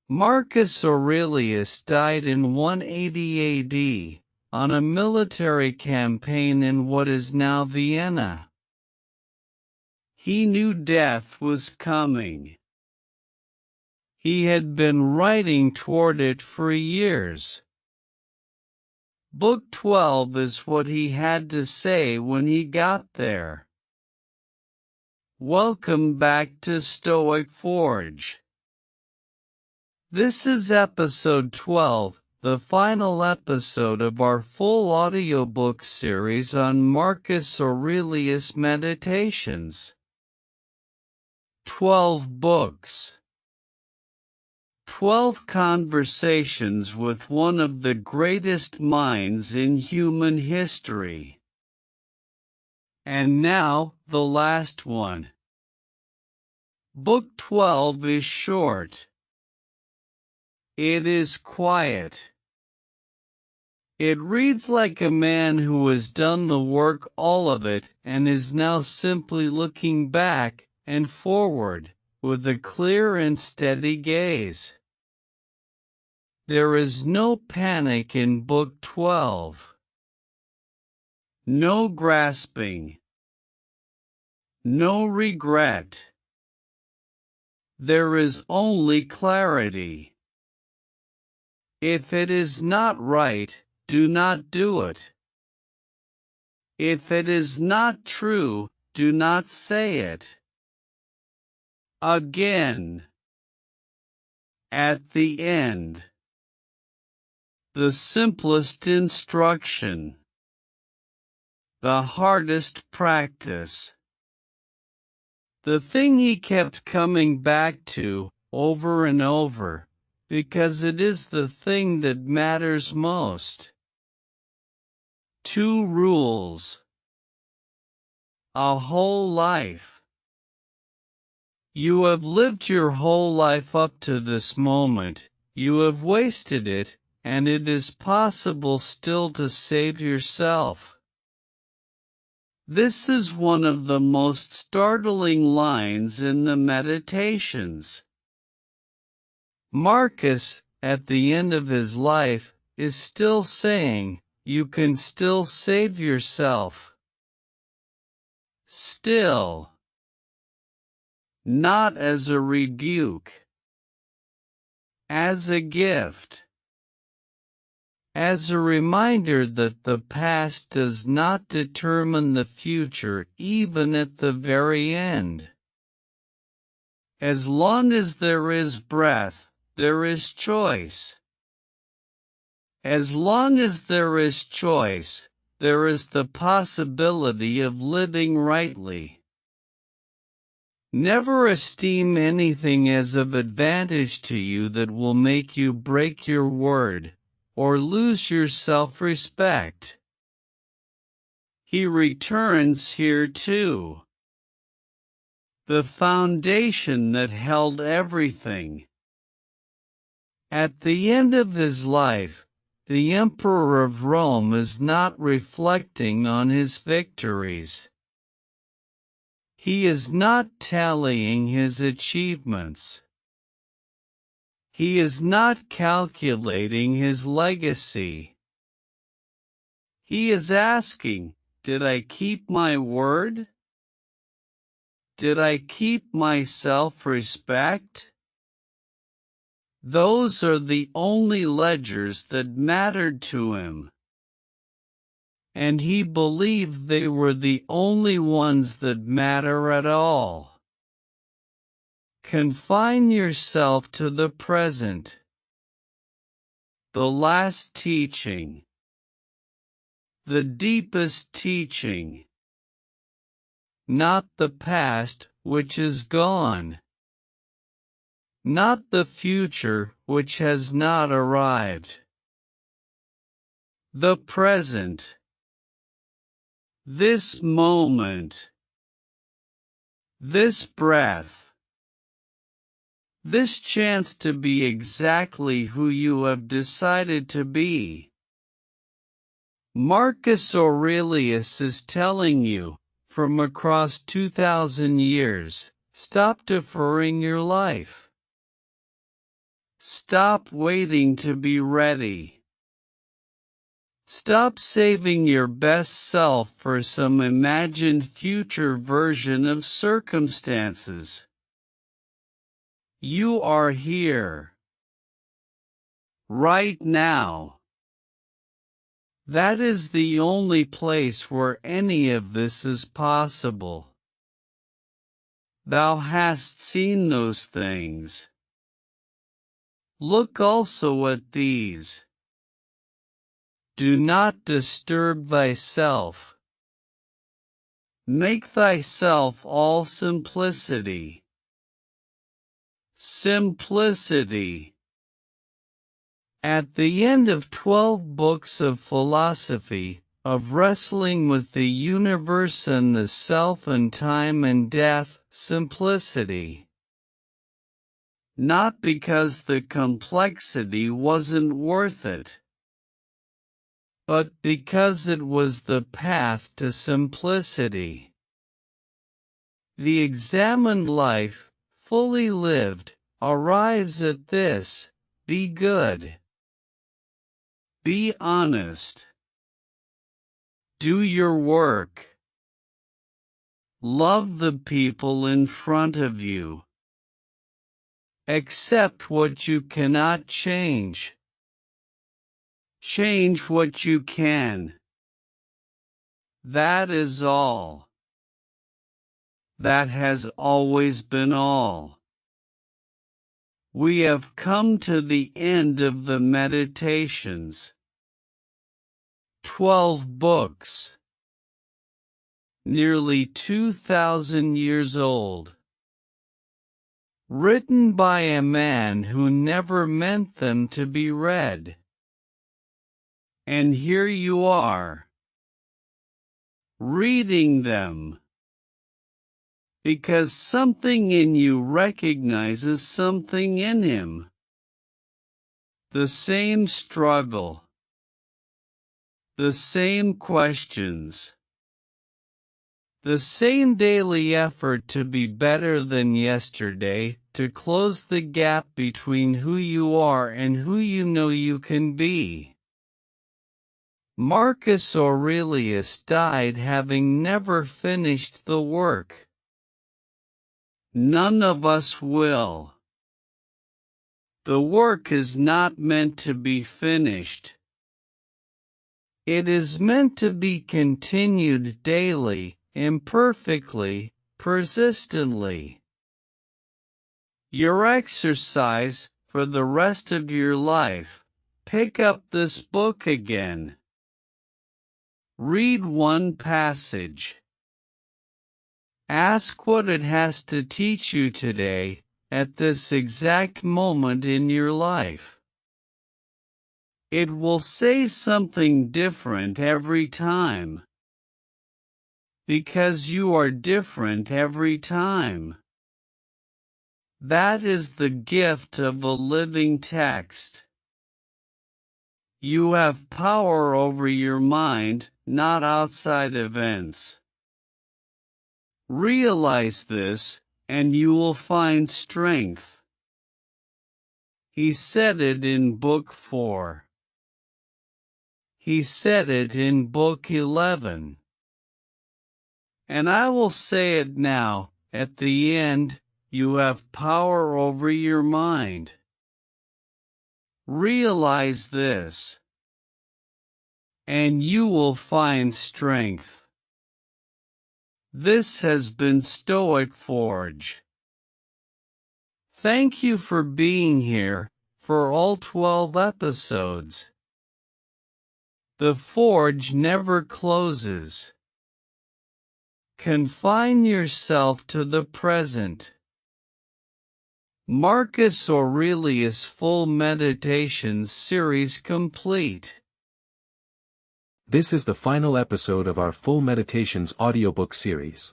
Marcus Aurelius died in 180 AD, on a military campaign in what is now Vienna. He knew death was coming. He had been writing toward it for years. Book 12 is what he had to say when he got there. Welcome back to StoicForge. This is episode 12, the final episode of our full audiobook series on Marcus Aurelius Meditations. 12 books. 12 conversations with one of the greatest minds in human history. And now, the last one. Book 12 is short. It is quiet. It reads like a man who has done the work, all of it, and is now simply looking back and forward, with a clear and steady gaze. There is no panic in Book 12. No grasping. No regret. There is only clarity. If it is not right, do not do it. If it is not true, do not say it. Again. At the end. The simplest instruction. The hardest practice. The thing he kept coming back to, over and over, because it is the thing that matters most. 2 rules. A whole life. You have lived your whole life up to this moment, you have wasted it, and it is possible still to save yourself. This is one of the most startling lines in the Meditations. Marcus, at the end of his life, is still saying, you can still save yourself. Still. Not as a rebuke. As a gift. As a reminder that the past does not determine the future even at the very end. As long as there is breath, there is choice. As long as there is choice, there is the possibility of living rightly. Never esteem anything as of advantage to you that will make you break your word, or lose your self-respect. He returns here too. The foundation that held everything. At the end of his life, the Emperor of Rome is not reflecting on his victories. He is not tallying his achievements. He is not calculating his legacy. He is asking, did I keep my word? Did I keep my self-respect? Those are the only ledgers that mattered to him. And he believed they were the only ones that matter at all. Confine yourself to the present. The last teaching. The deepest teaching. Not the past, which is gone. Not the future, which has not arrived. The present. This moment. This breath. This chance to be exactly who you have decided to be. Marcus Aurelius is telling you, from across 2,000 years, stop deferring your life. stop waiting to be ready. Stop saving your best self for some imagined future version of circumstances. You are here. Right now. That is the only place where any of this is possible. Thou hast seen those things. Look also at these. Do not disturb thyself. Make thyself all simplicity. Simplicity. At the end of 12 books of philosophy, of wrestling with the universe and the self and time and death, simplicity. Not because the complexity wasn't worth it, but because it was the path to simplicity. The examined life, fully lived, arrives at this: be good. Be honest. Do your work. Love the people in front of you. Accept what you cannot change. Change what you can. That is all. That has always been all. We have come to the end of the meditations. 12 books. Nearly 2,000 years old. Written by a man who never meant them to be read. And here you are, reading them. Because something in you recognizes something in him. The same struggle. The same questions. The same daily effort to be better than yesterday, to close the gap between who you are and who you know you can be. Marcus Aurelius died having never finished the work. None of us will. The work is not meant to be finished. It is meant to be continued daily, imperfectly, persistently. Your exercise, for the rest of your life, pick up this book again. Read one passage. Ask what it has to teach you today, at this exact moment in your life. It will say something different every time. Because you are different every time. That is the gift of a living text. You have power over your mind, not outside events. Realize this, and you will find strength. He said it in Book 4. He said it in Book 11. And I will say it now, at the end: you have power over your mind. Realize this, and you will find strength. This has been StoicForge. Thank you for being here, for all 12 episodes. The forge never closes. Confine yourself to the present. Marcus Aurelius Full Meditations Series complete. This is the final episode of our Full Meditations audiobook series.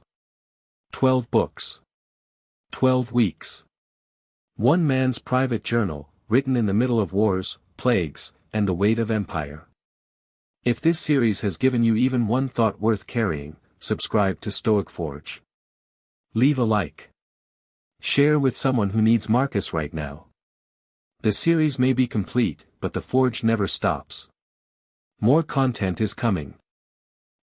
12 books. 12 weeks. One man's private journal, written in the middle of wars, plagues, and the weight of empire. If this series has given you even one thought worth carrying, subscribe to StoicForge. Leave a like. Share with someone who needs Marcus right now. The series may be complete, but the forge never stops. More content is coming.